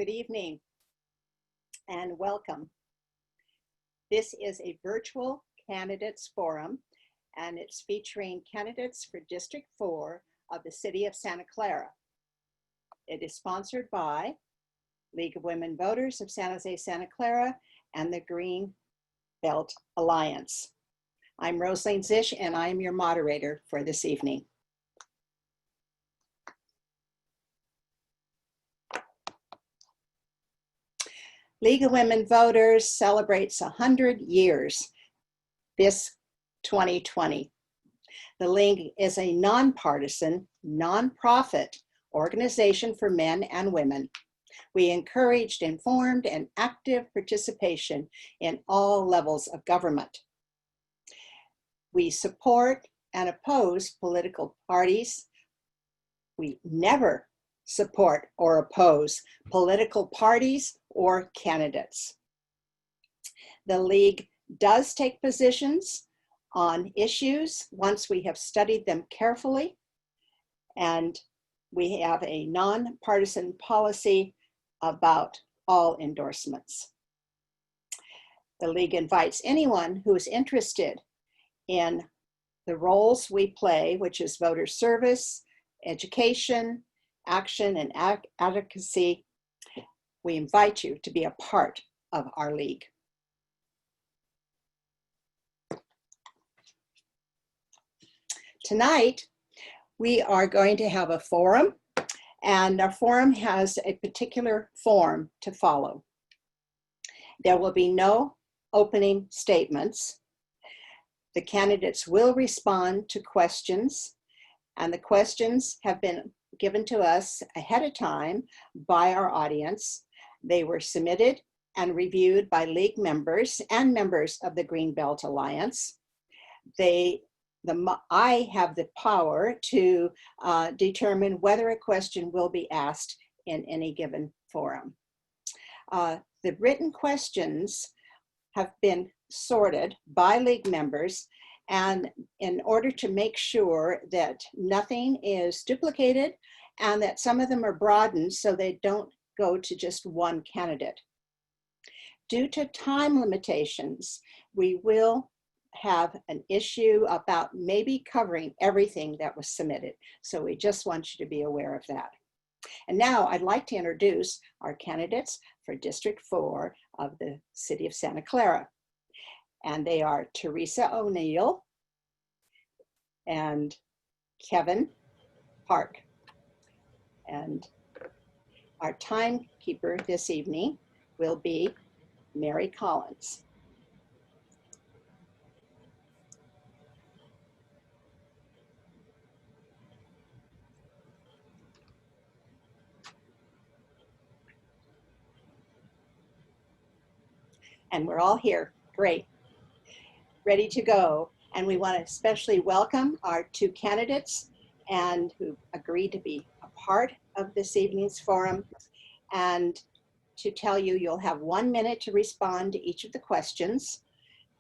Good evening and welcome. This is a virtual candidates forum and it's featuring candidates for District 4 of the City of Santa Clara. It is sponsored by League of Women Voters of San Jose, Santa Clara and the Green Belt Alliance. I'm Rosalyn Zisch and I'm your moderator for this evening. League of Women Voters celebrates 100 years this 2020. The League is a nonpartisan, nonprofit organization for men and women. We encouraged informed and active participation in all levels of government. We support and oppose political parties. We never support or oppose political parties or candidates. The League does take positions on issues once we have studied them carefully, and we have a nonpartisan policy about all endorsements. The League invites anyone who is interested in the roles we play, which is voter service, education, action, and advocacy. We invite you to be a part of our League. Tonight, we are going to have a forum, and our forum has a particular form to follow. There will be no opening statements. The candidates will respond to questions, and the questions have been given to us ahead of time by our audience. They were submitted and reviewed by League members and members of the Green Belt Alliance. I have the power to determine whether a question will be asked in any given forum. The written questions have been sorted by League members, and in order to make sure that nothing is duplicated and that some of them are broadened so they don't go to just one candidate. Due to time limitations, we will have an issue about maybe covering everything that was submitted. So we just want you to be aware of that. And now I'd like to introduce our candidates for District 4 of the City of Santa Clara. And they are Teresa O'Neill and Kevin Park. And our timekeeper this evening will be Mary Collins. And we're all here. Great. Ready to go. And we want to especially welcome our two candidates and who agreed to be a part of this evening's forum, and to tell you you'll have 1 minute to respond to each of the questions,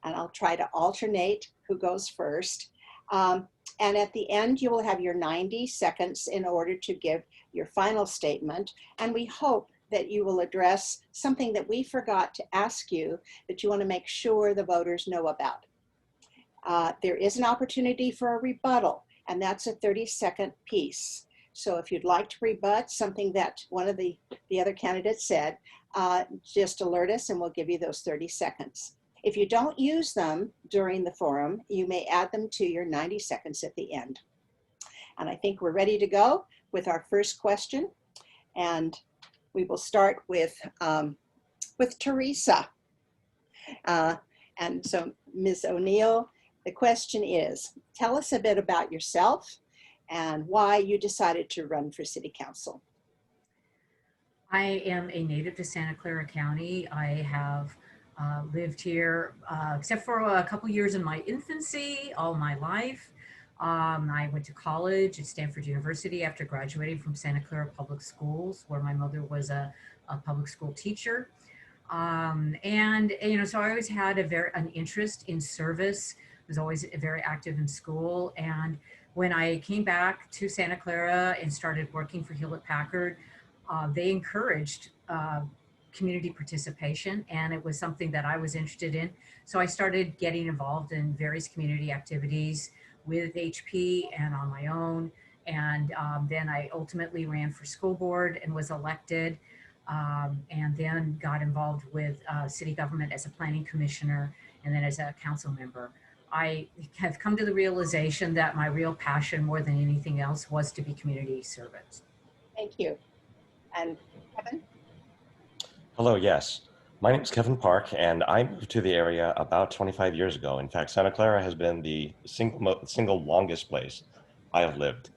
and I'll try to alternate who goes first. And at the end, you will have your 90 seconds in order to give your final statement, and we hope that you will address something that we forgot to ask you that you want to make sure the voters know about. There is an opportunity for a rebuttal, and that's a 30-second piece. So if you'd like to rebut something that one of the other candidates said, just alert us and we'll give you those 30 seconds. If you don't use them during the forum, you may add them to your 90 seconds at the end. And I think we're ready to go with our first question. And we will start with Teresa. And so Ms. O'Neill, the question is, tell us a bit about yourself and why you decided to run for City Council. I am a native to Santa Clara County. I have lived here, except for a couple years in my infancy, all my life. I went to college at Stanford University after graduating from Santa Clara Public Schools, where my mother was a public school teacher. And you know, so I always had an interest in service. I was always very active in school. And when I came back to Santa Clara and started working for Hewlett Packard, they encouraged community participation, and it was something that I was interested in. So I started getting involved in various community activities with HP and on my own. And then I ultimately ran for school board and was elected, and then got involved with city government as a planning commissioner and then as a council member. I have come to the realization that my real passion more than anything else was to be community servant. Thank you. And Kevin? Hello, yes. My name is Kevin Park, and I moved to the area about 25 years ago. In fact, Santa Clara has been the single longest place I have lived.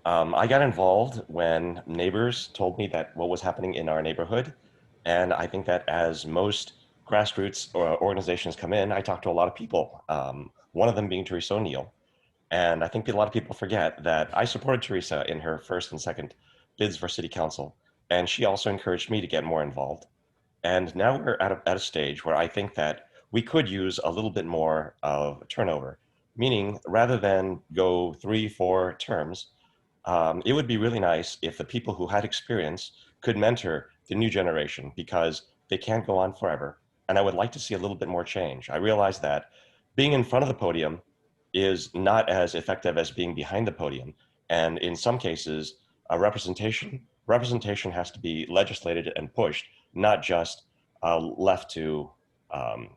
I got involved when neighbors told me that what was happening in our neighborhood, and I think that as most grassroots or organizations come in, I talked to a lot of people, one of them being Teresa O'Neill. And I think a lot of people forget that I supported Teresa in her first and second bids for city council, and she also encouraged me to get more involved. And now we're at a stage where I think that we could use a little bit more of turnover, meaning rather than go 3, 4 terms, it would be really nice if the people who had experience could mentor the new generation because they can't go on forever. And I would like to see a little bit more change. I realize that being in front of the podium is not as effective as being behind the podium. And in some cases, representation has to be legislated and pushed, not just left to um,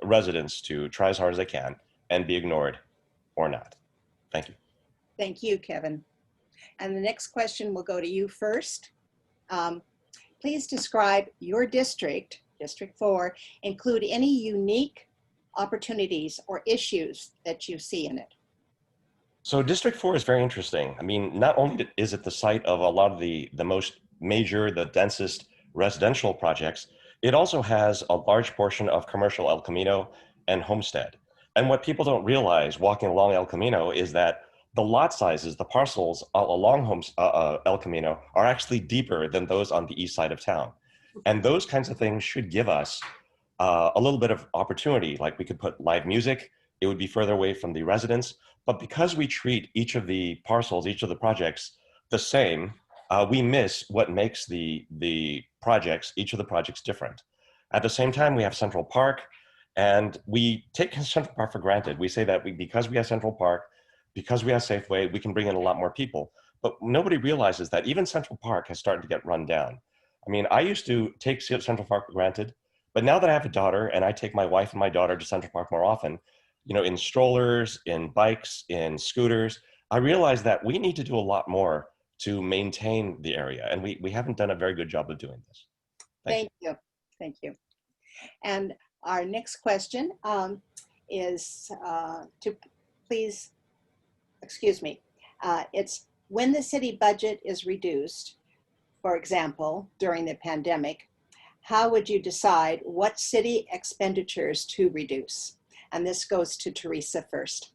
residents to try as hard as they can and be ignored or not. Thank you. Thank you, Kevin. And the next question will go to you first. Please describe your district, District 4, include any unique opportunities or issues that you see in it. So District 4 is very interesting. I mean, not only is it the site of a lot of the most major, the densest residential projects, it also has a large portion of commercial El Camino and Homestead. And what people don't realize walking along El Camino is that the lot sizes, the parcels along El Camino are actually deeper than those on the east side of town. And those kinds of things should give us a little bit of opportunity, like we could put live music, it would be further away from the residents. But because we treat each of the parcels, each of the projects the same, we miss what makes the projects, each of the projects different. At the same time, we have Central Park, and we take Central Park for granted. We say that because we have Central Park, because we have Safeway, we can bring in a lot more people. But nobody realizes that even Central Park has started to get run down. I mean, I used to take Central Park for granted, but now that I have a daughter and I take my wife and my daughter to Central Park more often, you know, in strollers, in bikes, in scooters, I realize that we need to do a lot more to maintain the area. And we haven't done a very good job of doing this. Thank you. Thank you. And our next question is to please, excuse me, it's when the city budget is reduced, for example, during the pandemic, how would you decide what city expenditures to reduce? And this goes to Teresa first.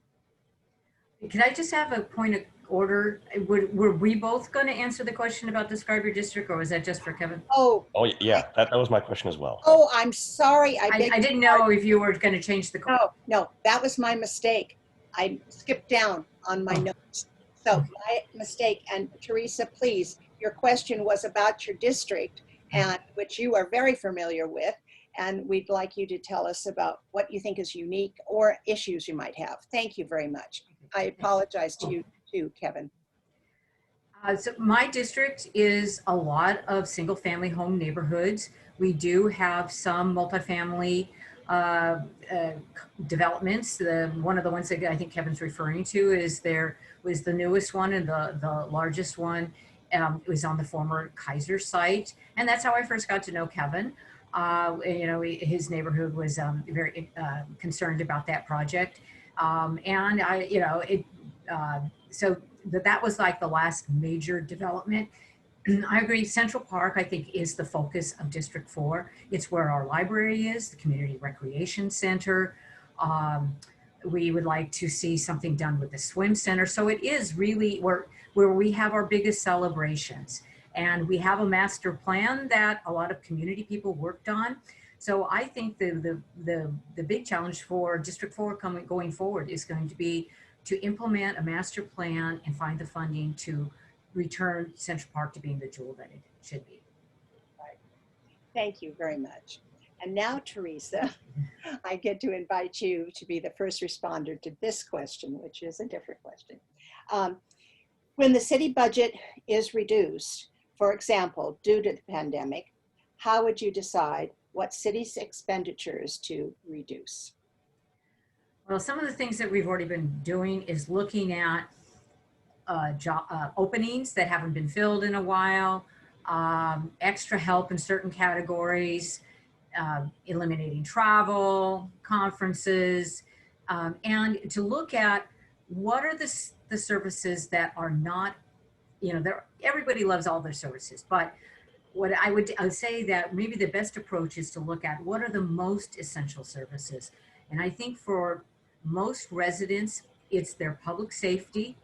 Can I just have a point of order? Were we both going to answer the question about describe your district, or was that just for Kevin? Oh yeah, that was my question as well. Oh, I'm sorry. I didn't know if you were going to change the question. No, that was my mistake. I skipped down on my notes. So my mistake. And Teresa, please, your question was about your district, and which you are very familiar with. And we'd like you to tell us about what you think is unique or issues you might have. Thank you very much. I apologize to you too, Kevin. So my district is a lot of single family home neighborhoods. We do have some multifamily developments. One of the ones that I think Kevin's referring to is was the newest one and the largest one. It was on the former Kaiser site. And that's how I first got to know Kevin. You know, his neighborhood was very concerned about that project. And I, you know, so that was like the last major development. I agree. Central Park, I think, is the focus of District 4. It's where our library is, the community recreation center. We would like to see something done with the swim center. So it is really where we have our biggest celebrations. And we have a master plan that a lot of community people worked on. So I think the big challenge for District 4 going forward is going to be to implement a master plan and find the funding to return Central Park to being the jewel that it should be. Right. Thank you very much. And now, Teresa, I get to invite you to be the first responder to this question, which is a different question. When the city budget is reduced, for example, due to the pandemic, how would you decide what city's expenditures to reduce? Well, some of the things that we've already been doing is looking at job openings that haven't been filled in a while, extra help in certain categories, eliminating travel, conferences, and to look at what are the services that are not, everybody loves all their services, but what I would say that maybe the best approach is to look at what are the most essential services. And I think for most residents, it's their public safety,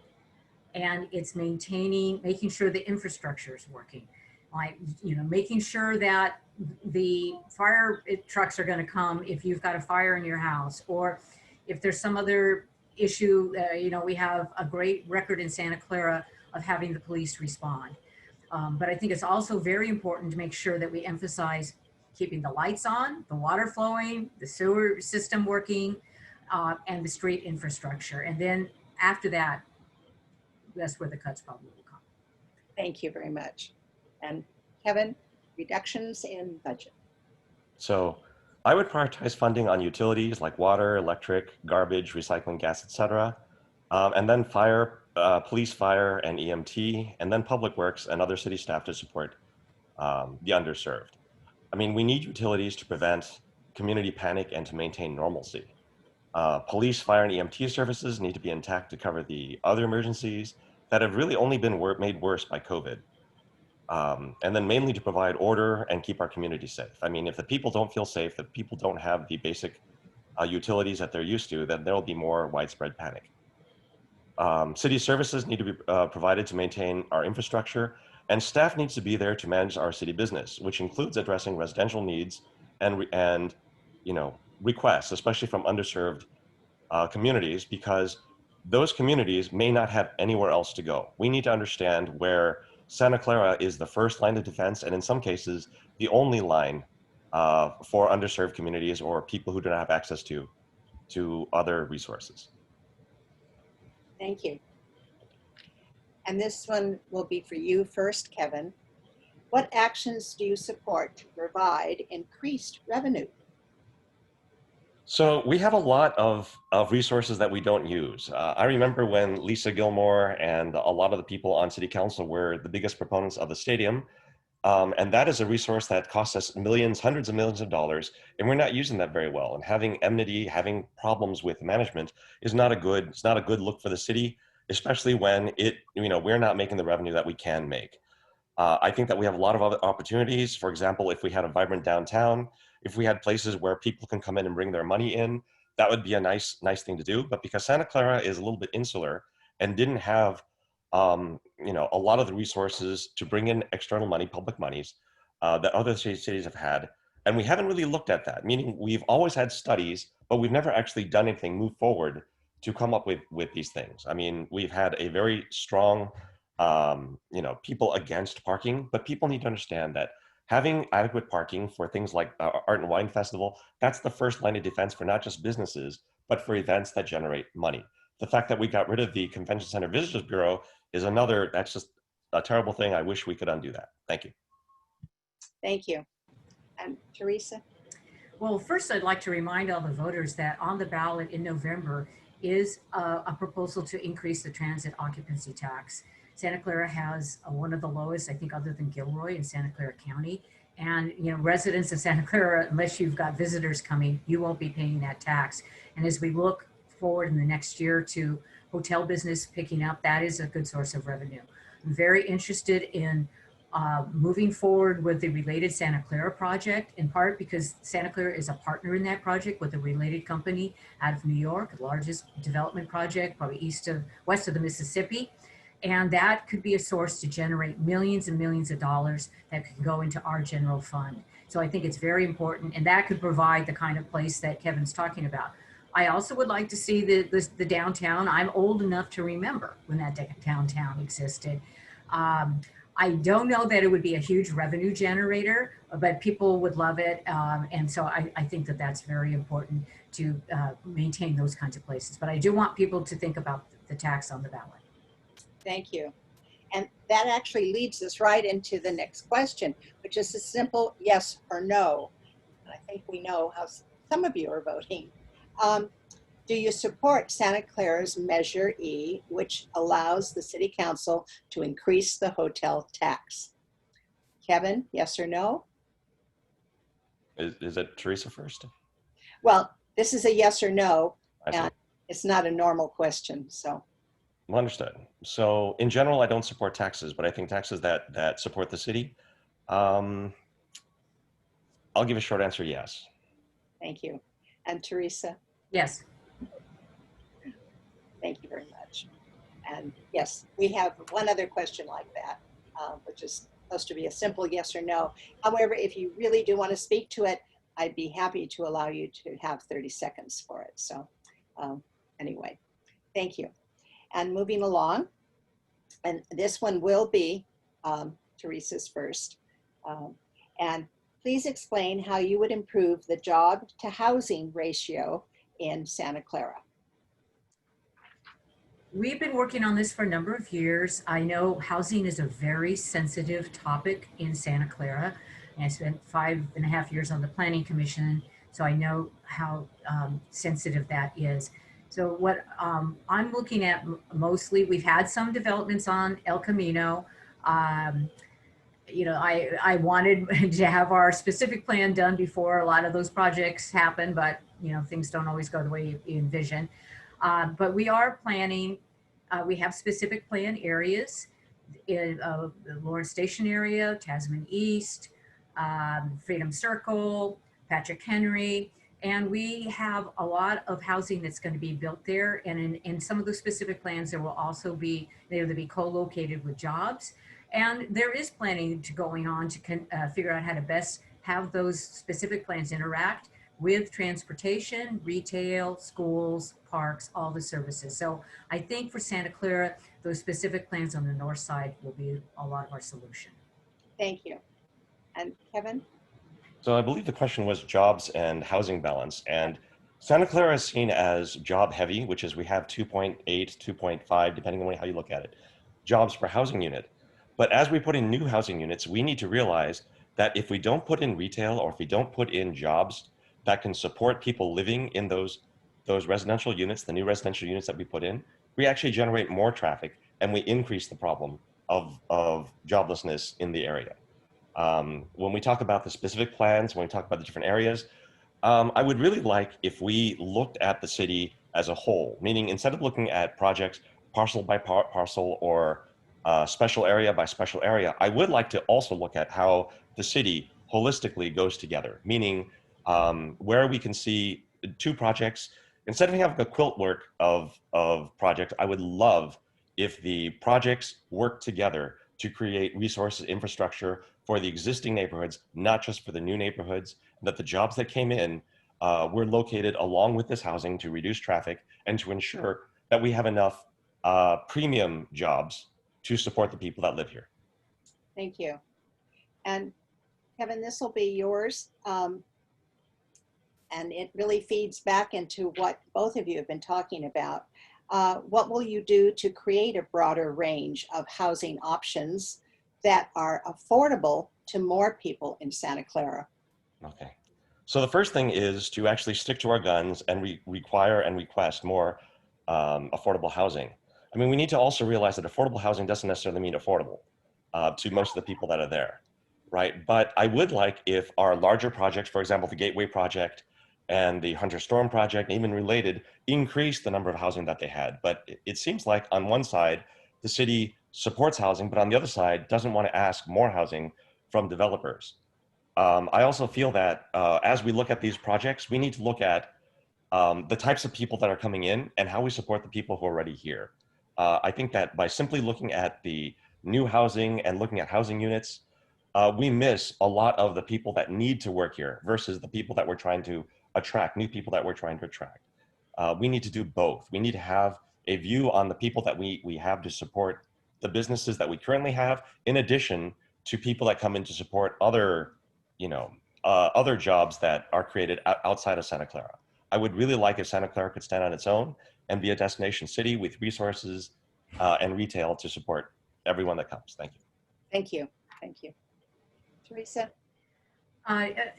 and it's making sure the infrastructure is working. Like, making sure that the fire trucks are going to come if you've got a fire in your house, or if there's some other issue. We have a great record in Santa Clara of having the police respond. But I think it's also very important to make sure that we emphasize keeping the lights on, the water flowing, the sewer system working, and the street infrastructure. And then after that, that's where the cuts probably will come. Thank you very much. And Kevin, reductions in budget. So I would prioritize funding on utilities like water, electric, garbage, recycling, gas, etc. And then police, fire, and EMT, and then public works and other city staff to support the underserved. I mean, we need utilities to prevent community panic and to maintain normalcy. Police, fire, and EMT services need to be intact to cover the other emergencies that have really only been made worse by COVID. And then mainly to provide order and keep our community safe. I mean, if the people don't feel safe, if people don't have the basic utilities that they're used to, then there will be more widespread panic. City services need to be provided to maintain our infrastructure, and staff needs to be there to manage our city business, which includes addressing residential needs and requests, especially from underserved communities, because those communities may not have anywhere else to go. We need to understand where Santa Clara is the first line of defense, and in some cases, the only line for underserved communities or people who do not have access to other resources. Thank you. And this one will be for you first, Kevin. What actions do you support to provide increased revenue? So we have a lot of resources that we don't use. I remember when Lisa Gilmore and a lot of the people on city council were the biggest proponents of the stadium. And that is a resource that costs us millions, hundreds of millions of dollars, and we're not using that very well. And having enmity, having problems with management is not a good look for the city, especially when we're not making the revenue that we can make. I think that we have a lot of other opportunities. For example, if we had a vibrant downtown, if we had places where people can come in and bring their money in, that would be a nice thing to do. But because Santa Clara is a little bit insular and didn't have a lot of the resources to bring in external money, public monies, that other cities have had, and we haven't really looked at that. Meaning, we've always had studies, but we've never actually done anything, move forward to come up with these things. I mean, we've had a very strong, people against parking, but people need to understand that having adequate parking for things like Art and Wine Festival, that's the first line of defense for not just businesses, but for events that generate money. The fact that we got rid of the Convention Center Visitors Bureau is that's just a terrible thing. I wish we could undo that. Thank you. Thank you. And Teresa? Well, first, I'd like to remind all the voters that on the ballot in November is a proposal to increase the transit occupancy tax. Santa Clara has one of the lowest, I think, other than Gilroy in Santa Clara County. And, residents of Santa Clara, unless you've got visitors coming, you won't be paying that tax. And as we look forward in the next year to hotel business picking up, that is a good source of revenue. I'm very interested in moving forward with the Related Santa Clara project, in part because Santa Clara is a partner in that project with a related company out of New York, the largest development project, probably west of the Mississippi. And that could be a source to generate millions and millions of dollars that could go into our general fund. So I think it's very important, and that could provide the kind of place that Kevin's talking about. I also would like to see the downtown. I'm old enough to remember when that downtown existed. I don't know that it would be a huge revenue generator, but people would love it. And so I think that that's very important to maintain those kinds of places. But I do want people to think about the tax on the ballot. Thank you. And that actually leads us right into the next question, which is a simple yes or no. And I think we know how some of you are voting. Do you support Santa Clara's Measure E, which allows the City Council to increase the hotel tax? Kevin, yes or no? Is it Teresa first? Well, this is a yes or no, I see. and it's not a normal question, so. Well, understood. So in general, I don't support taxes, but I think taxes that support the city, I'll give a short answer, yes. Thank you. And Teresa, Yes. thank you very much. And yes, we have one other question like that, which is supposed to be a simple yes or no. However, if you really do want to speak to it, I'd be happy to allow you to have 30 seconds for it. So anyway, thank you. And moving along, and this one will be Teresa's first. And please explain how you would improve the job to housing ratio in Santa Clara. We've been working on this for a number of years. I know housing is a very sensitive topic in Santa Clara. And I spent 5.5 years on the Planning Commission, so I know how sensitive that is. So what I'm looking at mostly, we've had some developments on El Camino. You know, I wanted to have our specific plan done before a lot of those projects happen, but you know, things don't always go the way you envision. But we are planning, we have specific plan areas in the Lawrence Station area, Tasman East, Freedom Circle, Patrick Henry, and we have a lot of housing that's going to be built there. And in some of the specific plans, there will also be, they'll be co-located with jobs. And there is planning going on to figure out how to best have those specific plans interact with transportation, retail, schools, parks, all the services. So I think for Santa Clara, those specific plans on the north side will be a lot of our solution. Thank you. And Kevin? So I believe the question was jobs and housing balance. And Santa Clara is seen as job heavy, which is we have 2.8, 2.5, depending on how you look at it, jobs per housing unit. But as we put in new housing units, we need to realize that if we don't put in retail or if we don't put in jobs that can support people living in those residential units, the new residential units that we put in, we actually generate more traffic and we increase the problem of joblessness in the area. When we talk about the specific plans, when we talk about the different areas, I would really like if we looked at the city as a whole, meaning instead of looking at projects parcel by parcel or special area by special area, I would like to also look at how the city holistically goes together, meaning where we can see two projects, instead of having a quilt work of projects, I would love if the projects work together to create resources, infrastructure for the existing neighborhoods, not just for the new neighborhoods, that the jobs that came in were located along with this housing to reduce traffic and to ensure that we have enough premium jobs to support the people that live here. Thank you. And Kevin, this will be yours. And it really feeds back into what both of you have been talking about. What will you do to create a broader range of housing options that are affordable to more people in Santa Clara? Okay. So the first thing is to actually stick to our guns and require and request more affordable housing. I mean, we need to also realize that affordable housing doesn't necessarily mean affordable to most of the people that are there, right? But I would like if our larger projects, for example, the Gateway Project and the Hunter Storm Project, even related, increase the number of housing that they had. But it seems like on one side, the city supports housing, but on the other side, doesn't want to ask more housing from developers. I also feel that as we look at these projects, we need to look at the types of people that are coming in and how we support the people who are already here. I think that by simply looking at the new housing and looking at housing units, we miss a lot of the people that need to work here versus the people that we're trying to attract, new people that we're trying to attract. We need to do both. We need to have a view on the people that we have to support the businesses that we currently have, in addition to people that come in to support other, other jobs that are created outside of Santa Clara. I would really like if Santa Clara could stand on its own and be a destination city with resources and retail to support everyone that comes. Thank you. Thank you. Thank you. Teresa?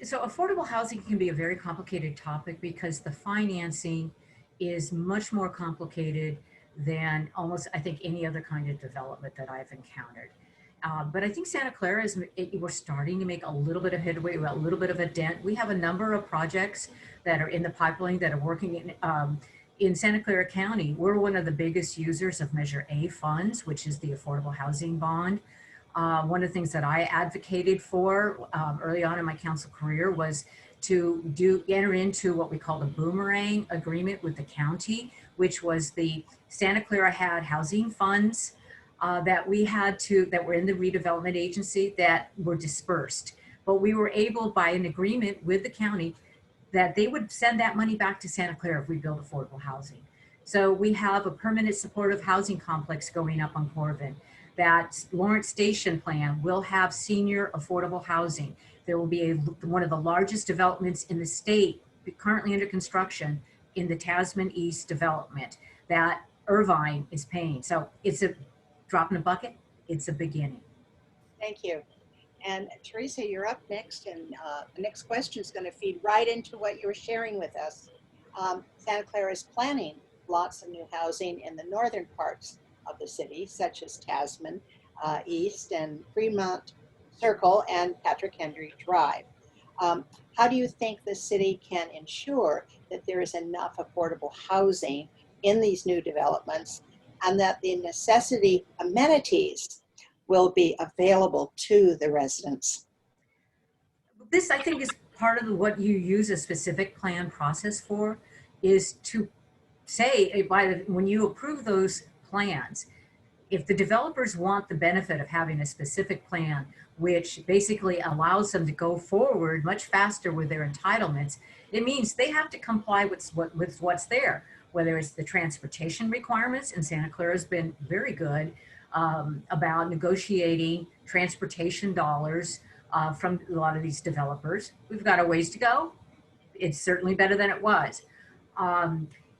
So affordable housing can be a very complicated topic because the financing is much more complicated than almost, I think, any other kind of development that I've encountered. But I think Santa Clara we're starting to make a little bit of headway, a little bit of a dent. We have a number of projects that are in the pipeline that are working in Santa Clara County. We're one of the biggest users of Measure A funds, which is the affordable housing bond. One of the things that I advocated for early on in my council career was to enter into what we call the boomerang agreement with the county, which was the Santa Clara had housing funds that were in the redevelopment agency that were dispersed. But we were able, by an agreement with the county, that they would send that money back to Santa Clara if we build affordable housing. So we have a permanent supportive housing complex going up on Corvin. That Lawrence Station plan will have senior affordable housing. There will be one of the largest developments in the state currently under construction in the Tasman East development that Irvine is paying. So it's a drop in the bucket. It's a beginning. Thank you. And Teresa, you're up next, and the next question is going to feed right into what you were sharing with us. Santa Clara is planning lots of new housing in the northern parts of the city, such as Tasman East and Fremont Circle and Patrick Henry Drive. How do you think the city can ensure that there is enough affordable housing in these new developments and that the necessity amenities will be available to the residents? This, I think, is part of what you use a specific plan process for, is to say, when you approve those plans, if the developers want the benefit of having a specific plan, which basically allows them to go forward much faster with their entitlements, it means they have to comply with what's there, whether it's the transportation requirements, and Santa Clara has been very good about negotiating transportation dollars from a lot of these developers. We've got a ways to go. It's certainly better than it was.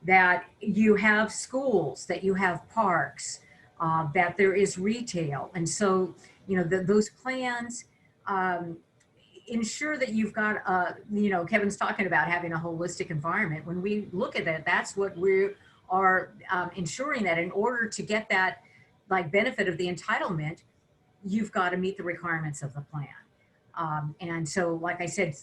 That you have schools, that you have parks, that there is retail. And so, those plans ensure that you've got, Kevin's talking about having a holistic environment. When we look at that, that's what we are ensuring, that in order to get that benefit of the entitlement, you've got to meet the requirements of the plan. And so, like I said,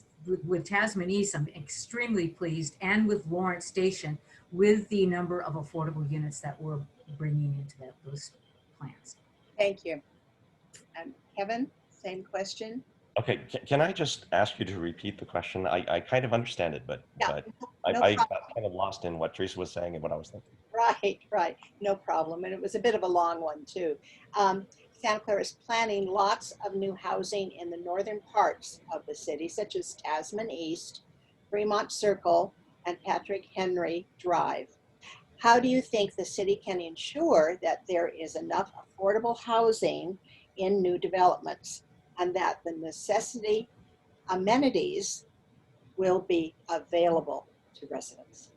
with Tasman East, I'm extremely pleased, and with Lawrence Station, with the number of affordable units that we're bringing into those plans. Thank you. Kevin, same question. Okay, can I just ask you to repeat the question? I kind of understand it, but, Yeah, I got kind of lost in what Teresa was saying and what I was thinking. Right. No problem. And it was a bit of a long one, too. Santa Clara is planning lots of new housing in the northern parts of the city, such as Tasman East, Fremont Circle, and Patrick Henry Drive. How do you think the city can ensure that there is enough affordable housing in new developments and that the necessity amenities will be available to residents?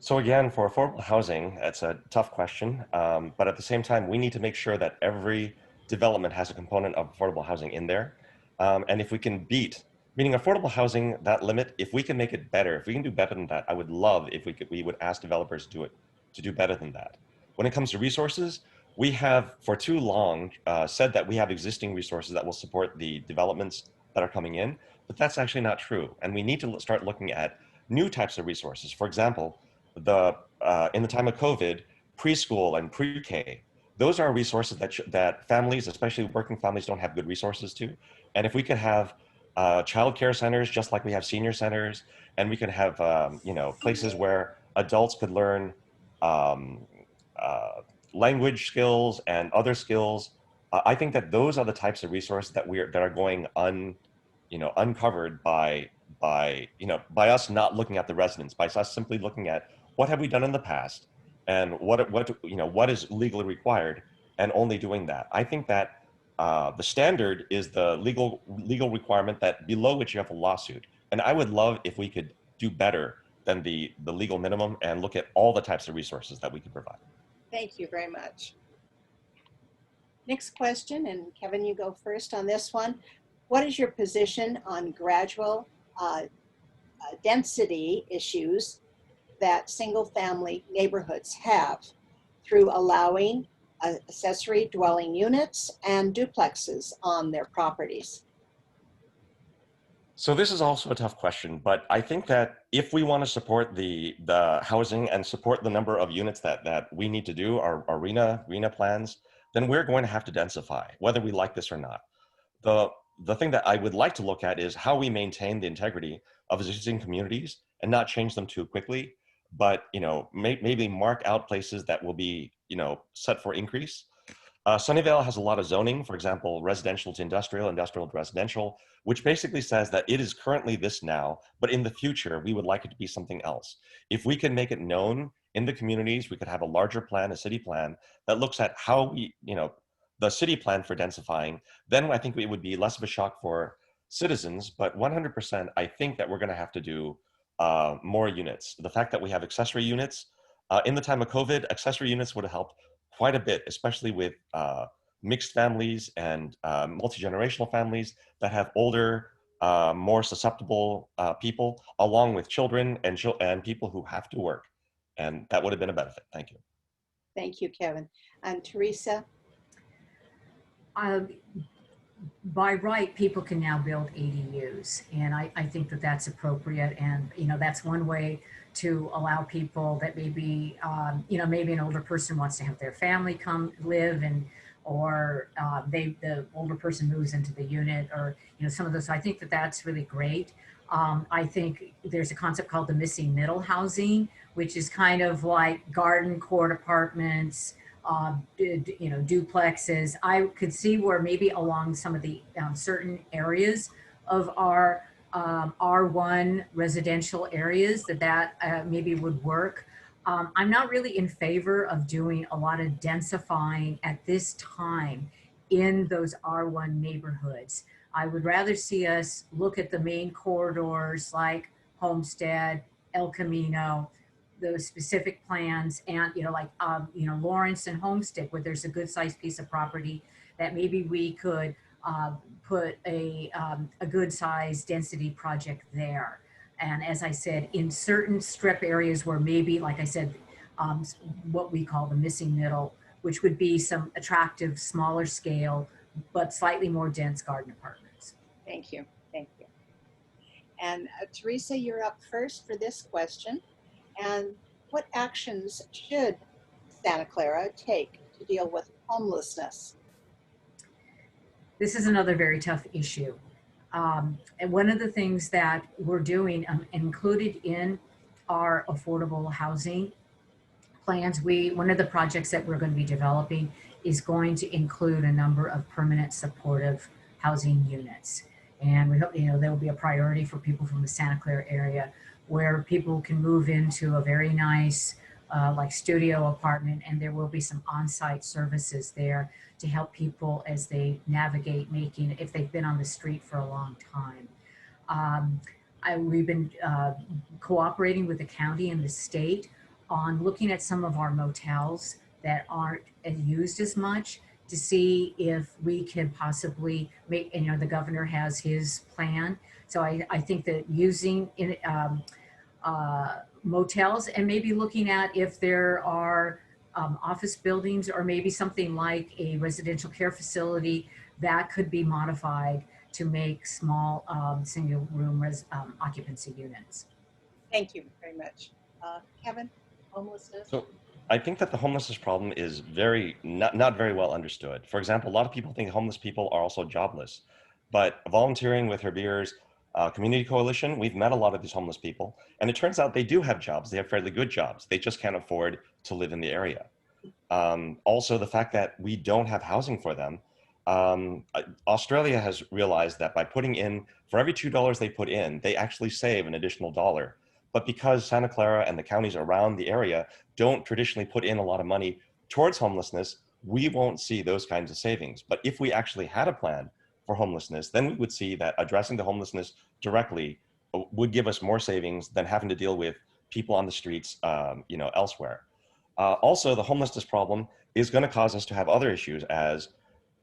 So again, for affordable housing, that's a tough question. But at the same time, we need to make sure that every development has a component of affordable housing in there. And if we can meaning affordable housing, that limit, if we can make it better, if we can do better than that, I would love if we would ask developers to do better than that. When it comes to resources, we have for too long said that we have existing resources that will support the developments that are coming in, but that's actually not true. And we need to start looking at new types of resources. For example, in the time of COVID, preschool and pre-K, those are resources that families, especially working families, don't have good resources to. And if we could have child care centers, just like we have senior centers, and we could have places where adults could learn language skills and other skills, I think that those are the types of resources that are going uncovered by us not looking at the residents, by us simply looking at what have we done in the past and what is legally required, and only doing that. I think that the standard is the legal requirement that below which you have a lawsuit. And I would love if we could do better than the legal minimum and look at all the types of resources that we could provide. Thank you very much. Next question, and Kevin, you go first on this one. What is your position on gradual density issues that single-family neighborhoods have through allowing accessory dwelling units and duplexes on their properties? So this is also a tough question, but I think that if we want to support the housing and support the number of units that we need to do, our RENA plans, then we're going to have to densify, whether we like this or not. The thing that I would like to look at is how we maintain the integrity of existing communities and not change them too quickly, but maybe mark out places that will be set for increase. Sunnyvale has a lot of zoning, for example, residential to industrial, industrial to residential, which basically says that it is currently this now, but in the future, we would like it to be something else. If we can make it known in the communities, we could have a larger plan, a city plan that looks at how we, the city plan for densifying, then I think it would be less of a shock for citizens, but 100%, I think that we're gonna have to do more units. The fact that we have accessory units, in the time of COVID, accessory units would have helped quite a bit, especially with mixed families and multi-generational families that have older, more susceptible people, along with children and people who have to work. And that would have been a benefit. Thank you. Thank you, Kevin. And Teresa? By right, people can now build ADUs, and I think that that's appropriate. And that's one way to allow people that maybe maybe an older person wants to have their family come live, or the older person moves into the unit, or some of those. I think that that's really great. I think there's a concept called the missing middle housing, which is kind of like garden court apartments, duplexes. I could see where maybe along some of the certain areas of our R1 residential areas that maybe would work. I'm not really in favor of doing a lot of densifying at this time in those R1 neighborhoods. I would rather see us look at the main corridors like Homestead, El Camino, those specific plans, and Lawrence and Homestead, where there's a good sized piece of property that maybe we could put a good size density project there. And as I said, in certain strip areas where maybe, like I said, what we call the missing middle, which would be some attractive, smaller scale, but slightly more dense garden apartments. Thank you. Thank you. And Teresa, you're up first for this question. And what actions should Santa Clara take to deal with homelessness? This is another very tough issue. And one of the things that we're doing, included in our affordable housing plans, one of the projects that we're going to be developing is going to include a number of permanent supportive housing units. And we hope, there will be a priority for people from the Santa Clara area, where people can move into a very nice like studio apartment, and there will be some on-site services there to help people as they navigate if they've been on the street for a long time. We've been cooperating with the county and the state on looking at some of our motels that aren't used as much, to see if we can possibly make, the governor has his plan. So I think that using motels, and maybe looking at if there are office buildings, or maybe something like a residential care facility that could be modified to make small single room occupancy units. Thank you very much. Kevin, homelessness? So I think that the homelessness problem is not very well understood. For example, a lot of people think homeless people are also jobless, but volunteering with her beers Community Coalition, we've met a lot of these homeless people, and it turns out they do have jobs. They have fairly good jobs. They just can't afford to live in the area. Also, the fact that we don't have housing for them. Australia has realized that by putting in, for every $2 they put in, they actually save an additional $1. But because Santa Clara and the counties around the area don't traditionally put in a lot of money towards homelessness, we won't see those kinds of savings. But if we actually had a plan for homelessness, then we would see that addressing the homelessness directly would give us more savings than having to deal with people on the streets, elsewhere. Also, the homelessness problem is going to cause us to have other issues, as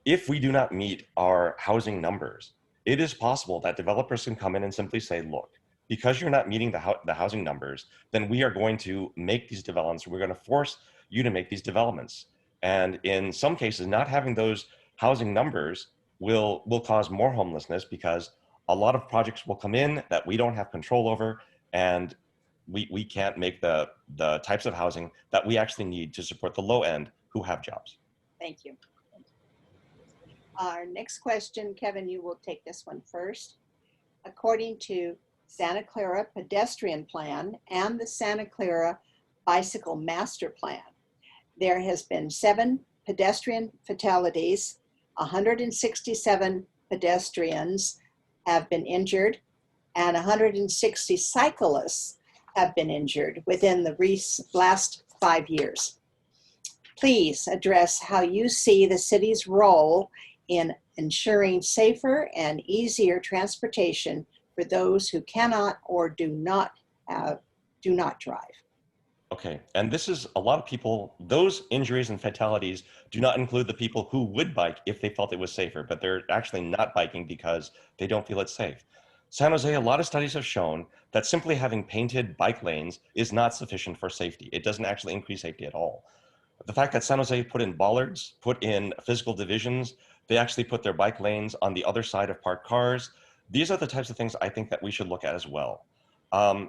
if we do not meet our housing numbers, it is possible that developers can come in and simply say, look, because you're not meeting the housing numbers, then we are going to make these developments. We're going to force you to make these developments. And in some cases, not having those housing numbers will cause more homelessness, because a lot of projects will come in that we don't have control over, and we can't make the types of housing that we actually need to support the low end who have jobs. Thank you. Our next question, Kevin, you will take this one first. According to Santa Clara Pedestrian Plan and the Santa Clara Bicycle Master Plan, there has been 7 pedestrian fatalities, 167 pedestrians have been injured, and 160 cyclists have been injured within the last 5 years. Please address how you see the city's role in ensuring safer and easier transportation for those who cannot or do not drive. Okay, and this is a lot of people, those injuries and fatalities do not include the people who would bike if they felt it was safer, but they're actually not biking because they don't feel it's safe. San Jose, a lot of studies have shown that simply having painted bike lanes is not sufficient for safety. It doesn't actually increase safety at all. The fact that San Jose put in bollards, put in physical divisions, they actually put their bike lanes on the other side of parked cars. These are the types of things I think that we should look at as well.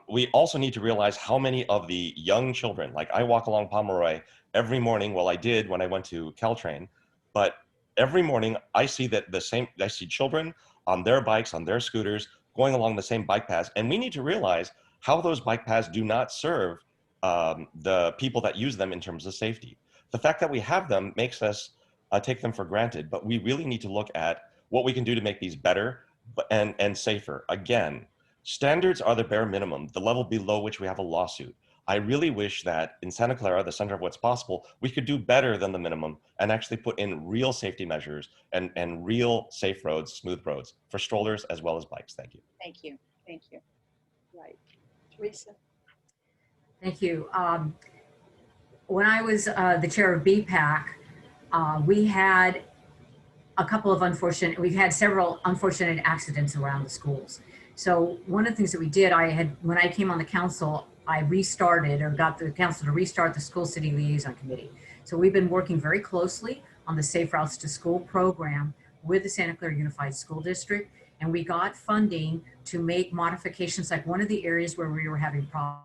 We also need to realize how many of the young children, like I walk along Pomeroy every morning, well, I did when I went to Caltrain, but every morning I see I see children on their bikes, on their scooters, going along the same bike paths. And we need to realize how those bike paths do not serve the people that use them in terms of safety. The fact that we have them makes us take them for granted, but we really need to look at what we can do to make these better and safer. Again, standards are the bare minimum, the level below which we have a lawsuit. I really wish that in Santa Clara, the center of what's possible, we could do better than the minimum and actually put in real safety measures and real safe roads, smooth roads for strollers as well as bikes. Thank you. Thank you. Thank you. Right. Teresa? Thank you. When I was the chair of BPAC, we had we've had several unfortunate accidents around the schools. So one of the things that we did, when I came on the council, I got the council to restart the School City Liaison Committee. So we've been working very closely on the Safe Routes to School program with the Santa Clara Unified School District. And we got funding to make modifications, like one of the areas where we were having problems.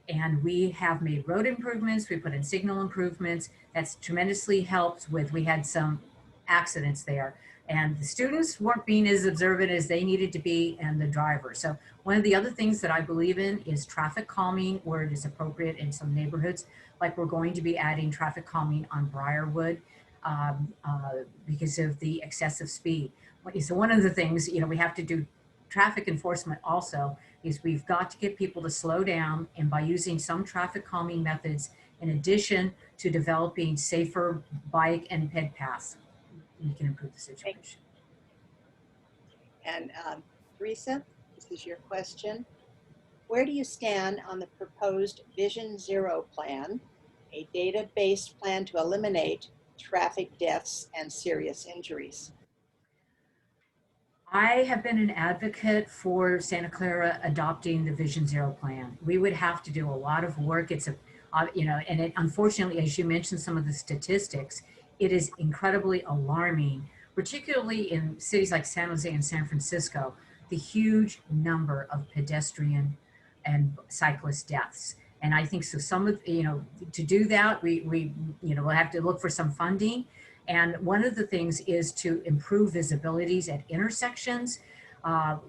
And we have made road improvements, we put in signal improvements. That's tremendously helped with, we had some accidents there. And the students weren't being as observant as they needed to be, and the driver. So one of the other things that I believe in is traffic calming where it is appropriate in some neighborhoods. Like we're going to be adding traffic calming on Briarwood because of the excessive speed. So one of the things, we have to do traffic enforcement also, is we've got to get people to slow down, and by using some traffic calming methods, in addition to developing safer bike and ped paths, we can improve the situation. And Theresa, this is your question. Where do you stand on the proposed Vision Zero plan, a data-based plan to eliminate traffic deaths and serious injuries? I have been an advocate for Santa Clara adopting the Vision Zero plan. We would have to do a lot of work. It's and it, unfortunately, as you mentioned, some of the statistics, it is incredibly alarming, particularly in cities like San Jose and San Francisco, the huge number of pedestrian and cyclist deaths. And I think so some of, to do that, we'll have to look for some funding. And one of the things is to improve visibilities at intersections.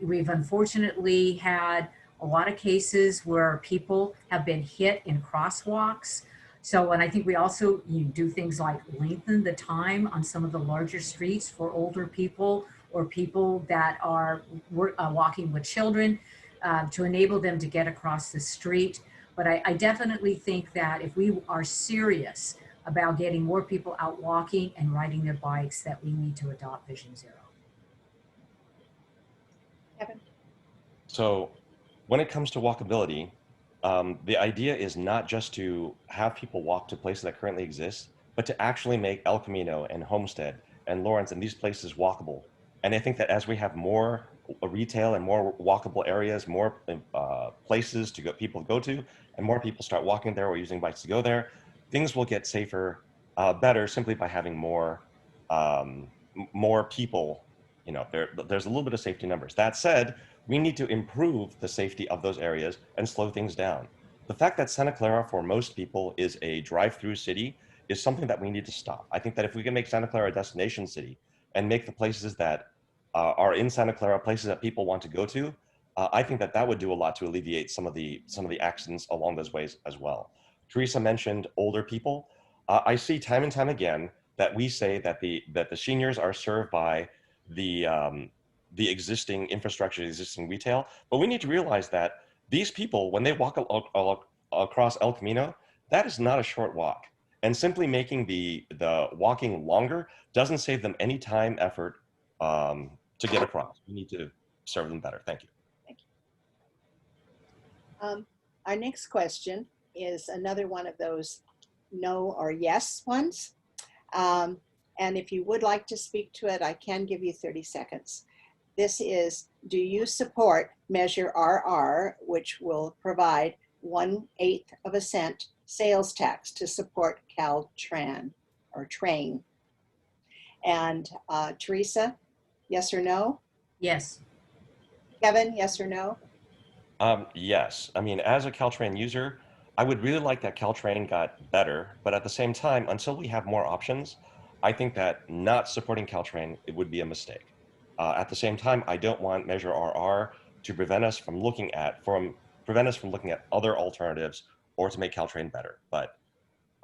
We've unfortunately had a lot of cases where people have been hit in crosswalks. So, and I think we also do things like lengthen the time on some of the larger streets for older people or people that are walking with children to enable them to get across the street. But I definitely think that if we are serious about getting more people out walking and riding their bikes, that we need to adopt Vision Zero. Kevin? So when it comes to walkability, the idea is not just to have people walk to places that currently exist, but to actually make El Camino and Homestead and Lawrence and these places walkable. And I think that as we have more retail and more walkable areas, more places to go, people go to, and more people start walking there or using bikes to go there, things will get safer, better simply by having more people. You know, there's a little bit of safety numbers. That said, we need to improve the safety of those areas and slow things down. The fact that Santa Clara, for most people, is a drive-through city is something that we need to stop. I think that if we can make Santa Clara a destination city and make the places that are in Santa Clara places that people want to go to, I think that that would do a lot to alleviate some of the accidents along those ways as well. Teresa mentioned older people. I see time and time again that we say that the seniors are served by the existing infrastructure, the existing retail, but we need to realize that these people, when they walk across El Camino, that is not a short walk. And simply making the walking longer doesn't save them any time, effort to get across. We need to serve them better. Thank you. Thank you. Our next question is another one of those no or yes ones. And if you would like to speak to it, I can give you 30 seconds. This is, do you support Measure RR, which will provide 1/8 of a cent sales tax to support Caltran or train? And Teresa, yes or no? Yes. Kevin, yes or no? Yes. I mean, as a Caltrain user, I would really like that Caltrain got better, but at the same time, until we have more options, I think that not supporting Caltrain, it would be a mistake. At the same time, I don't want Measure RR to prevent us from looking at other alternatives or to make Caltrain better. But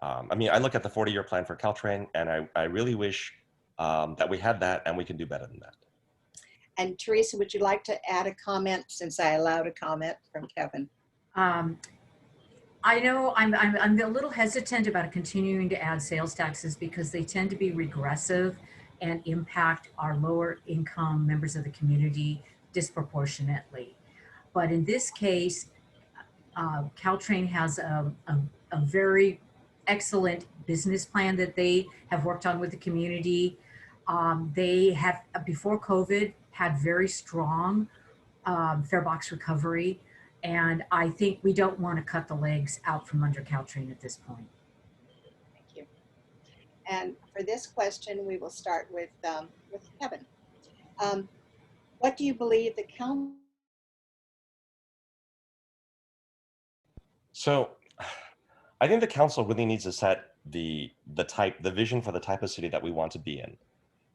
I mean, I look at the 40-year plan for Caltrain, and I really wish that we had that and we can do better than that. And Teresa, would you like to add a comment since I allowed a comment from Kevin? I know I'm a little hesitant about continuing to add sales taxes because they tend to be regressive and impact our lower income members of the community disproportionately. But in this case, Caltrain has a very excellent business plan that they have worked on with the community. They have, before COVID, had very strong fare box recovery. And I think we don't want to cut the legs out from under Caltrain at this point. Thank you. And for this question, we will start with Kevin. What do you believe the council? So I think the council really needs to set the vision for the type of city that we want to be in.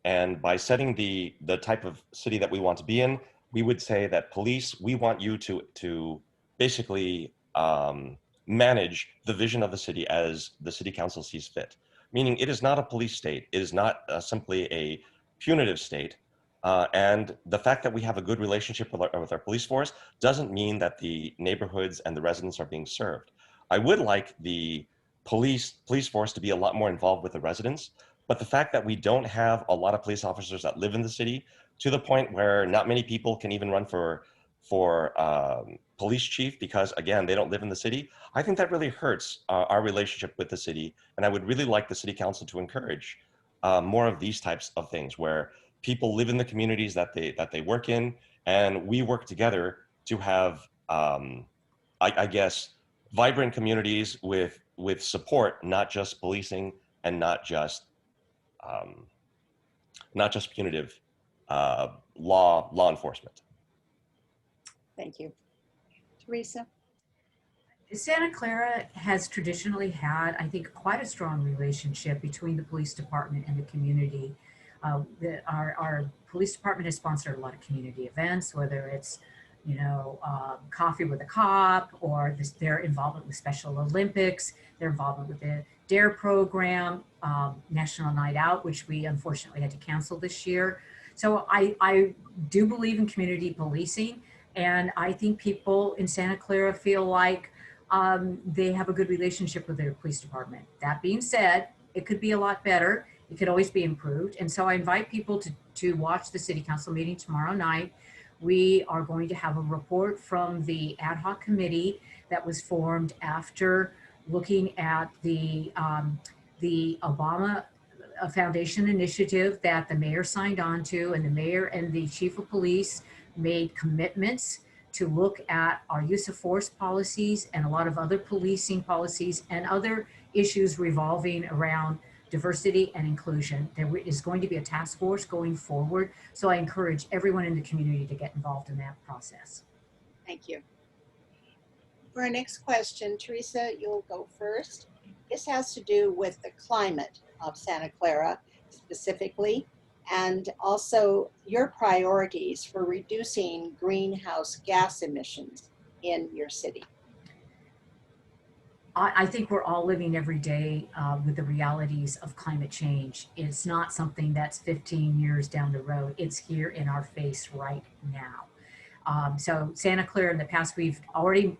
And by setting the type of city that we want to be in, we would say that police, we want you to basically manage the vision of the city as the city council sees fit. Meaning it is not a police state. It is not simply a punitive state. And the fact that we have a good relationship with our police force doesn't mean that the neighborhoods and the residents are being served. I would like the police force to be a lot more involved with the residents, but the fact that we don't have a lot of police officers that live in the city, to the point where not many people can even run for police chief because, again, they don't live in the city, I think that really hurts our relationship with the city. And I would really like the city council to encourage more of these types of things where people live in the communities that they work in, and we work together to have, I guess, vibrant communities with support, not just policing and not just punitive law enforcement. Thank you. Teresa? Santa Clara has traditionally had, I think, quite a strong relationship between the police department and the community. Our police department has sponsored a lot of community events, whether it's, Coffee with a Cop or their involvement with Special Olympics, their involvement with the DARE program, National Night Out, which we unfortunately had to cancel this year. So I do believe in community policing, and I think people in Santa Clara feel like they have a good relationship with their police department. That being said, it could be a lot better. It could always be improved. And so I invite people to watch the city council meeting tomorrow night. We are going to have a report from the ad hoc committee that was formed after looking at the Obama Foundation initiative that the mayor signed on to, and the mayor and the chief of police made commitments to look at our use of force policies and a lot of other policing policies and other issues revolving around diversity and inclusion. There is going to be a task force going forward. So I encourage everyone in the community to get involved in that process. Thank you. For our next question, Teresa, you'll go first. This has to do with the climate of Santa Clara specifically, and also your priorities for reducing greenhouse gas emissions in your city. I think we're all living every day with the realities of climate change. It's not something that's 15 years down the road. It's here in our face right now. So Santa Clara, in the past, we've already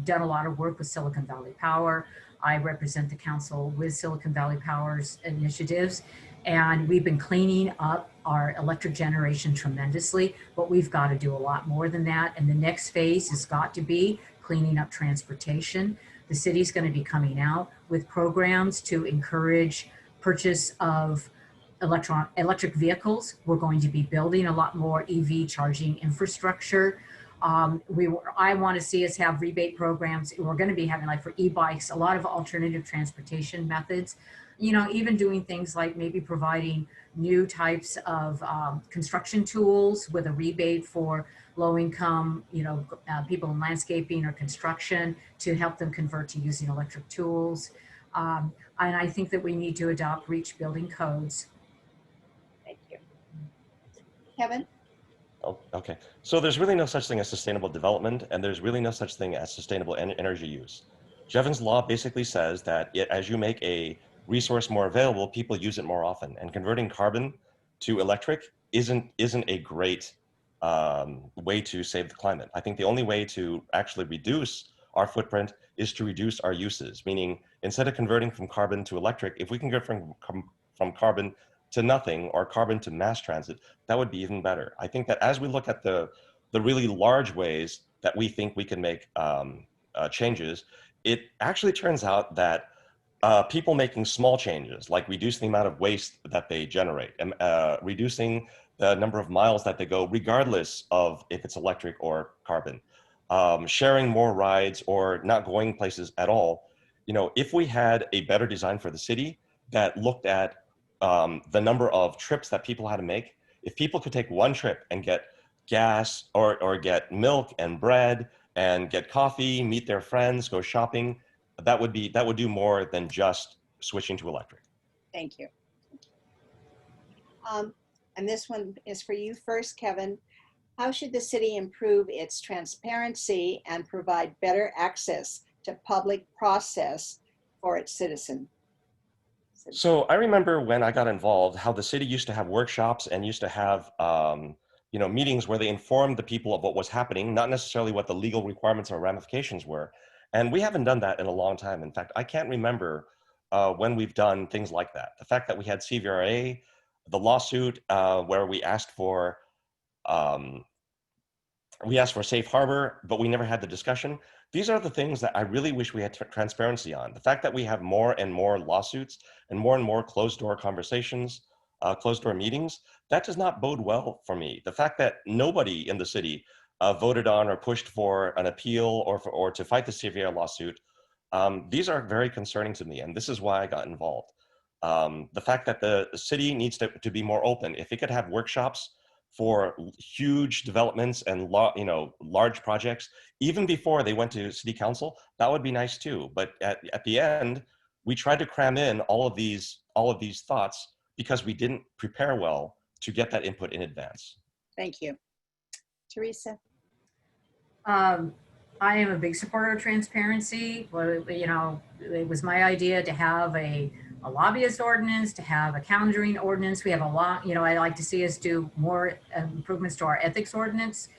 done a lot of work with Silicon Valley Power. I represent the council with Silicon Valley Power's initiatives, and we've been cleaning up our electric generation tremendously, but we've got to do a lot more than that. And the next phase has got to be cleaning up transportation. The city's going to be coming out with programs to encourage purchase of electric vehicles. We're going to be building a lot more EV charging infrastructure. I want to see us have rebate programs. We're going to be having, like for e-bikes, a lot of alternative transportation methods. Even doing things like maybe providing new types of construction tools with a rebate for low-income, people in landscaping or construction to help them convert to using electric tools. And I think that we need to adopt REACH building codes. Thank you. Kevin? Oh, okay. So there's really no such thing as sustainable development, and there's really no such thing as sustainable energy use. Jevons law basically says that as you make a resource more available, people use it more often, and converting carbon to electric isn't a great way to save the climate. I think the only way to actually reduce our footprint is to reduce our uses, meaning instead of converting from carbon to electric, if we can get from carbon to nothing or carbon to mass transit, that would be even better. I think that as we look at the really large ways that we think we can make changes, it actually turns out that people making small changes, like reducing the amount of waste that they generate, and reducing the number of miles that they go, regardless of if it's electric or carbon, sharing more rides or not going places at all. If we had a better design for the city that looked at the number of trips that people had to make, if people could take one trip and get gas or get milk and bread and get coffee, meet their friends, go shopping, that would do more than just switching to electric. Thank you. And this one is for you first, Kevin. How should the city improve its transparency and provide better access to public process for its citizens? So I remember when I got involved, how the city used to have workshops and used to have meetings where they informed the people of what was happening, not necessarily what the legal requirements or ramifications were. And we haven't done that in a long time. In fact, I can't remember when we've done things like that. The fact that we had CVRA, the lawsuit where we asked for safe harbor, but we never had the discussion. These are the things that I really wish we had transparency on. The fact that we have more and more lawsuits and more closed door conversations, closed door meetings, that does not bode well for me. The fact that nobody in the city voted on or pushed for an appeal or to fight the CVR lawsuit, these are very concerning to me, and this is why I got involved. The fact that the city needs to be more open. If it could have workshops for huge developments and large projects, even before they went to city council, that would be nice too. But at the end, we tried to cram in all of these thoughts because we didn't prepare well to get that input in advance. Thank you. Teresa? I am a big supporter of transparency. Well, it was my idea to have a lobbyist ordinance, to have a calendaring ordinance. We have a lot, I like to see us do more improvements to our ethics ordinance.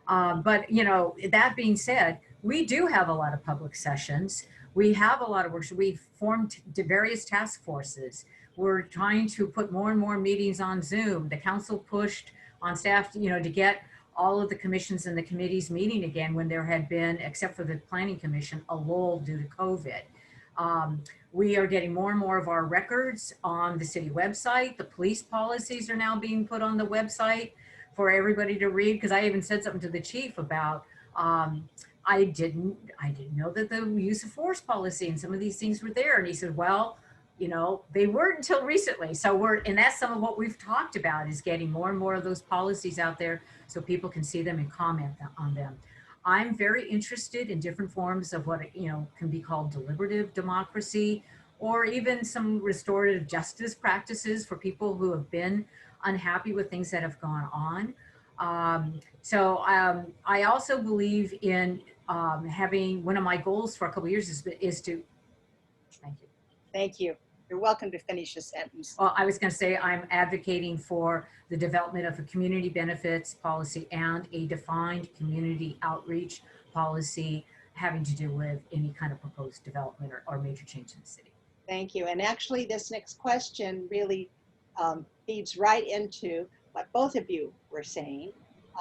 But, that being said, we do have a lot of public sessions. We have a lot of work. We've formed various task forces. We're trying to put more and more meetings on Zoom. The council pushed on staff, to get all of the commissions and the committees meeting again when there had been, except for the Planning Commission, a lull due to COVID. We are getting more and more of our records on the city website. The police policies are now being put on the website for everybody to read, because I even said something to the chief about, I didn't know that the use of force policy and some of these things were there. And he said, well, they weren't until recently. So and that's some of what we've talked about, is getting more and more of those policies out there so people can see them and comment on them. I'm very interested in different forms of what, can be called deliberative democracy, or even some restorative justice practices for people who have been unhappy with things that have gone on. I also believe in having, one of my goals for a couple of years is to, thank you. Thank you. You're welcome to finish your sentence. Well, I was going to say I'm advocating for the development of a community benefits policy and a defined community outreach policy having to do with any kind of proposed development or major change in the city. Thank you. And actually, this next question really feeds right into what both of you were saying.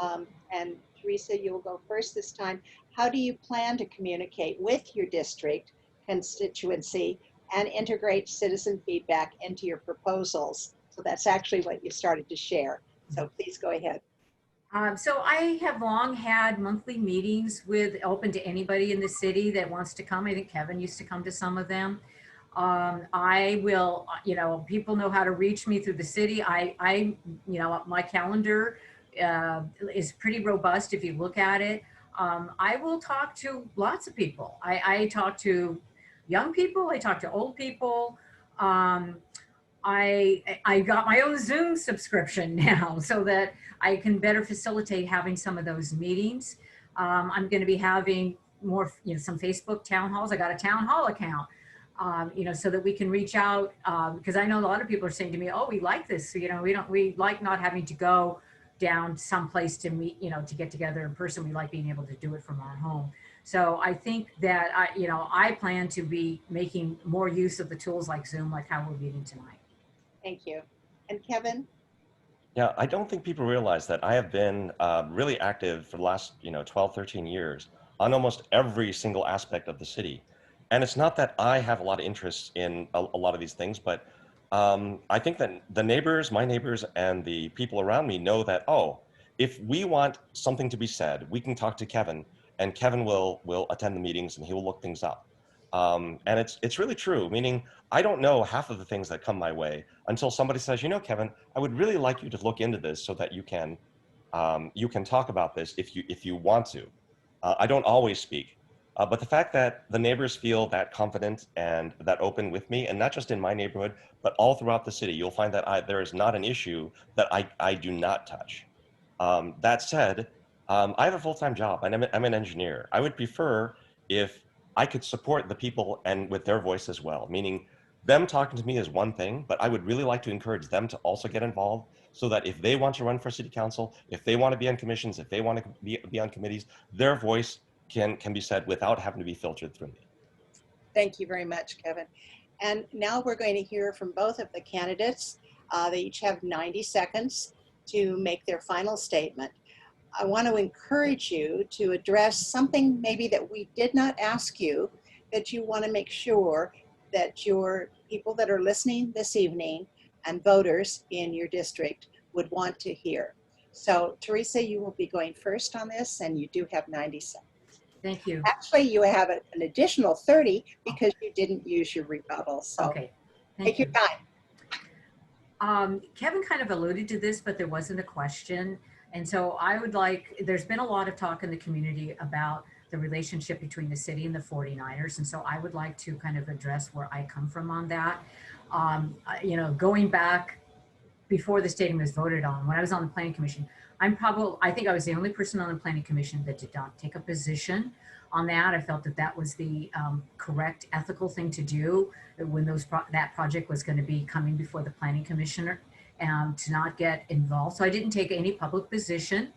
And Teresa, you'll go first this time. How do you plan to communicate with your district constituency and integrate citizen feedback into your proposals? So that's actually what you started to share. So please go ahead. So I have long had monthly meetings open to anybody in the city that wants to come. I think Kevin used to come to some of them. I will, people know how to reach me through the city. My calendar is pretty robust if you look at it. I will talk to lots of people. I talk to young people, I talk to old people. I got my own Zoom subscription now so that I can better facilitate having some of those meetings. I'm going to be having more, some Facebook town halls. I got a town hall account, so that we can reach out, because I know a lot of people are saying to me, oh, we like this. We like not having to go down someplace to meet, to get together in person. We like being able to do it from our home. So I think that I plan to be making more use of the tools like Zoom, like how we're meeting tonight. Thank you. And Kevin? Yeah, I don't think people realize that I have been really active for the last 12, 13 years on almost every single aspect of the city. And it's not that I have a lot of interest in a lot of these things, but I think that my neighbors and the people around me know that, oh, if we want something to be said, we can talk to Kevin, and Kevin will attend the meetings and he will look things up. And it's really true, meaning I don't know half of the things that come my way until somebody says, Kevin, I would really like you to look into this so that you can talk about this if you want to. I don't always speak, but the fact that the neighbors feel that confident and that open with me, and not just in my neighborhood, but all throughout the city, you'll find that there is not an issue that I do not touch. That said, I have a full-time job, and I'm an engineer. I would prefer if I could support the people and with their voice as well, meaning them talking to me is one thing, but I would really like to encourage them to also get involved so that if they want to run for city council, if they want to be on commissions, if they want to be on committees, their voice can be said without having to be filtered through me. Thank you very much, Kevin. And now we're going to hear from both of the candidates. They each have 90 seconds to make their final statement. I want to encourage you to address something maybe that we did not ask you, that you want to make sure that your people that are listening this evening and voters in your district would want to hear. So Teresa, you will be going first on this, and you do have 90 seconds. Thank you. Actually, you have an additional 30 because you didn't use your rebuttal. So okay. Take your time. Kevin kind of alluded to this, but there wasn't a question. And so there's been a lot of talk in the community about the relationship between the city and the 49ers. And so I would like to kind of address where I come from on that. Going back before the stadium was voted on, when I was on the planning commission, I think I was the only person on the planning commission that did not take a position on that. I felt that was the correct ethical thing to do when that project was going to be coming before the planning commissioner, to not get involved. So I didn't take any public position.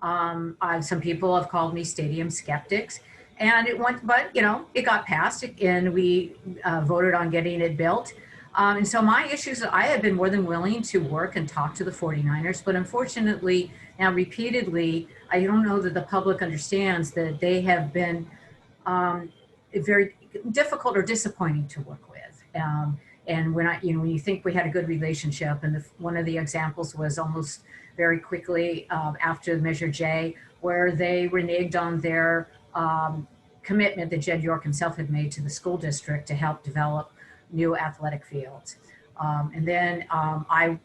Some people have called me stadium skeptics, And it went, but you know, it got passed and we voted on getting it built. And so my issues, I have been more than willing to work and talk to the 49ers, but unfortunately now repeatedly, I don't know that the public understands that they have been very difficult or disappointing to work with. And when when you think we had a good relationship, and one of the examples was almost very quickly after Measure J, where they reneged on their commitment that Jed York himself had made to the school district to help develop new athletic fields. And then I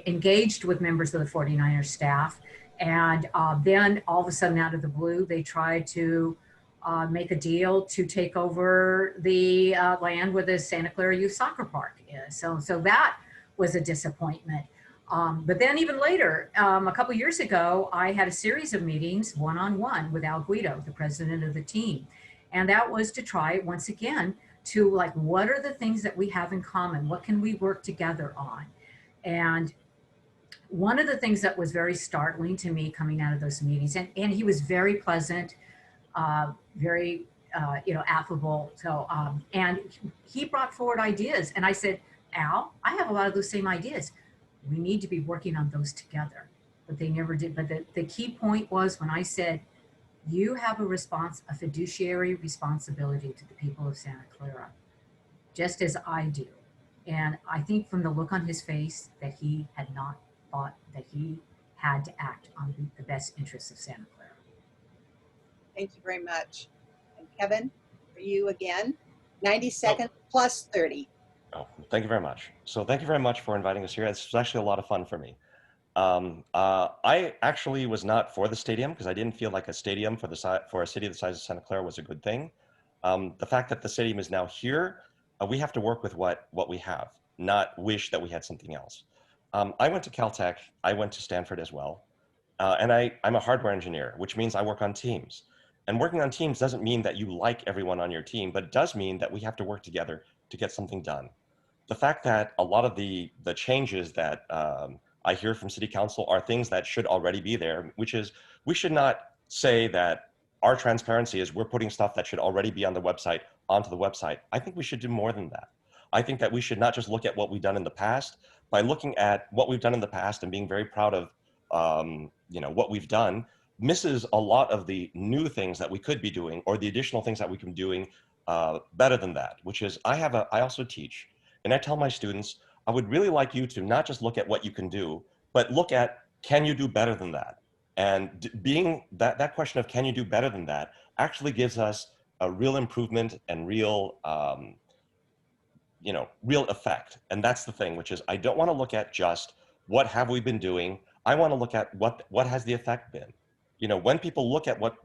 engaged with members of the 49ers staff, and then all of a sudden out of the blue, they tried to make a deal to take over the land where the Santa Clara Youth Soccer Park is. So that was a disappointment. But then even later, a couple years ago, I had a series of meetings one-on-one with Al Guido, the president of the team. And that was to try once again to like, what are the things that we have in common? What can we work together on? And one of the things that was very startling to me coming out of those meetings, and he was very pleasant, very, affable. So, and he brought forward ideas. And I said, Al, I have a lot of those same ideas. We need to be working on those together. But they never did. But the key point was when I said, you have a fiduciary responsibility to the people of Santa Clara, just as I do. And I think from the look on his face that he had not thought that he had to act on the best interests of Santa Clara. Thank you very much. And Kevin, for you again, 90 seconds plus 30. Oh, thank you very much. So thank you very much for inviting us here. This was actually a lot of fun for me. I actually was not for the stadium because I didn't feel like a stadium for a city the size of Santa Clara was a good thing. The fact that the stadium is now here, we have to work with what we have, not wish that we had something else. I went to Caltech. I went to Stanford as well. And I'm a hardware engineer, which means I work on teams. And working on teams doesn't mean that you like everyone on your team, but it does mean that we have to work together to get something done. The fact that a lot of the changes that I hear from City Council are things that should already be there, which is we should not say that our transparency is we're putting stuff that should already be on the website onto the website. I think we should do more than that. I think that we should not just look at what we've done in the past. By looking at what we've done in the past and being very proud of what we've done, misses a lot of the new things that we could be doing or the additional things that we can be doing better than that, which is I also teach. And I tell my students, I would really like you to not just look at what you can do, but look at, can you do better than that? And being that question of can you do better than that actually gives us a real improvement and real, real effect. And that's the thing, which is I don't want to look at just what have we been doing. I want to look at what has the effect been. When people look at what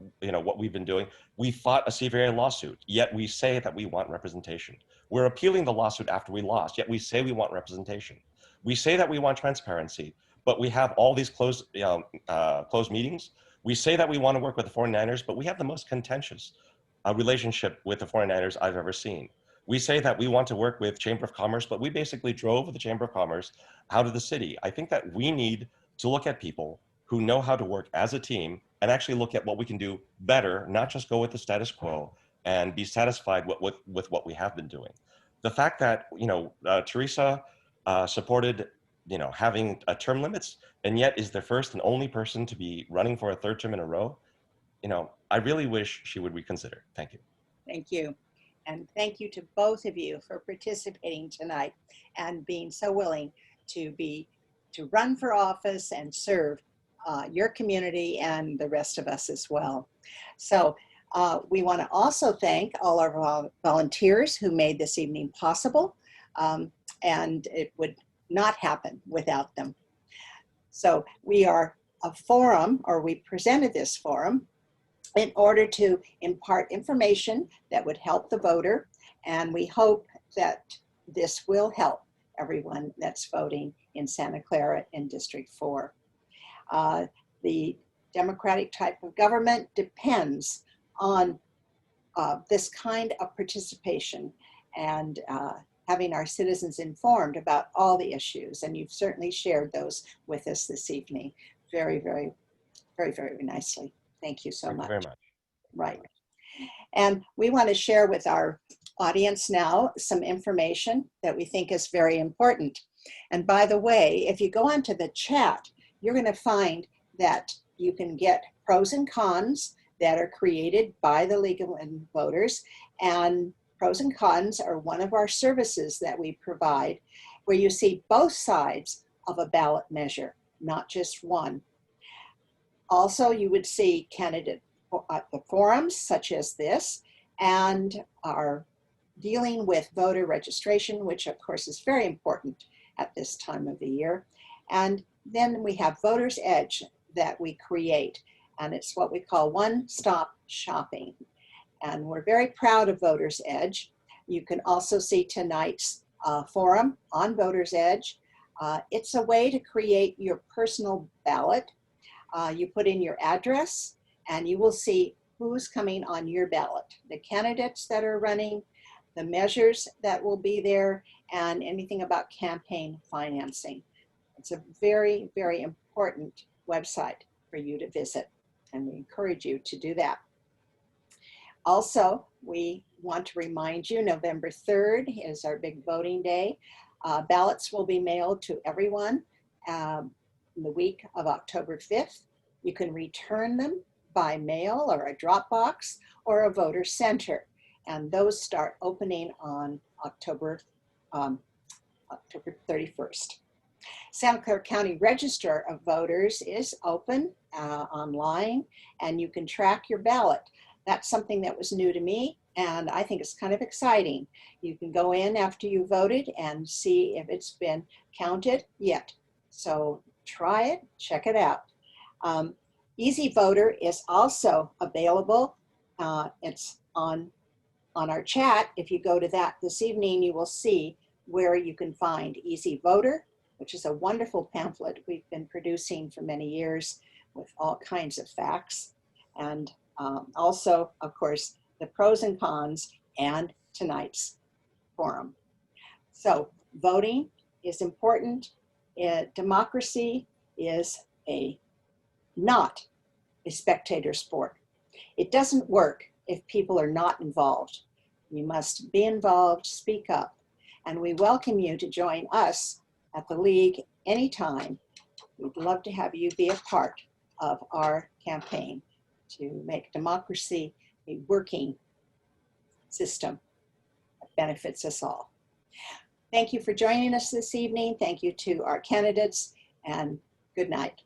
we've been doing, we fought a severe lawsuit, yet we say that we want representation. We're appealing the lawsuit after we lost, yet we say we want representation. We say that we want transparency, but we have all these closed meetings. We say that we want to work with the 49ers, but we have the most contentious relationship with the 49ers I've ever seen. We say that we want to work with Chamber of Commerce, but we basically drove the Chamber of Commerce out of the city. I think that we need to look at people who know how to work as a team and actually look at what we can do better, not just go with the status quo and be satisfied with what we have been doing. The fact that, Teresa supported, having term limits and yet is the first and only person to be running for a third term in a row, I really wish she would reconsider. Thank you. Thank you. And thank you to both of you for participating tonight and being so willing to run for office and serve your community and the rest of us as well. So we want to also thank all our volunteers who made this evening possible, and it would not happen without them. So we are a forum, or we presented this forum in order to impart information that would help the voter, and we hope that this will help everyone that's voting in Santa Clara in District 4. The democratic type of government depends on this kind of participation and having our citizens informed about all the issues. And you've certainly shared those with us this evening very, very, very, very nicely. Thank you so much. Thank you very much. Right. And we want to share with our audience now some information that we think is very important. And by the way, if you go onto the chat, you're going to find that you can get pros and cons that are created by the League of Women Voters. And pros and cons are one of our services that we provide, where you see both sides of a ballot measure, not just one. Also, you would see candidate the forums such as this, and are dealing with voter registration, which of course is very important at this time of the year. And then we have Voter's Edge that we create, and it's what we call one-stop shopping. And we're very proud of Voter's Edge. You can also see tonight's forum on Voter's Edge. It's a way to create your personal ballot. You put in your address and you will see who's coming on your ballot, the candidates that are running, the measures that will be there, and anything about campaign financing. It's a very, very important website for you to visit, and we encourage you to do that. Also, we want to remind you, November 3rd is our big voting day. Ballots will be mailed to everyone in the week of October 5th. You can return them by mail or a drop box or a voter center. And those start opening on October 31st. Santa Clara County Register of Voters is open online, and you can track your ballot. That's something that was new to me, and I think it's kind of exciting. You can go in after you voted and see if it's been counted yet. So try it, check it out. Easy Voter is also available. It's on our chat. If you go to that this evening, you will see where you can find Easy Voter, which is a wonderful pamphlet we've been producing for many years with all kinds of facts. And also, of course, the pros and cons and tonight's forum. So voting is important. Democracy is not a spectator sport. It doesn't work if people are not involved. You must be involved, speak up, and we welcome you to join us at the League anytime. We'd love to have you be a part of our campaign to make democracy a working system that benefits us all. Thank you for joining us this evening. Thank you to our candidates, and good night.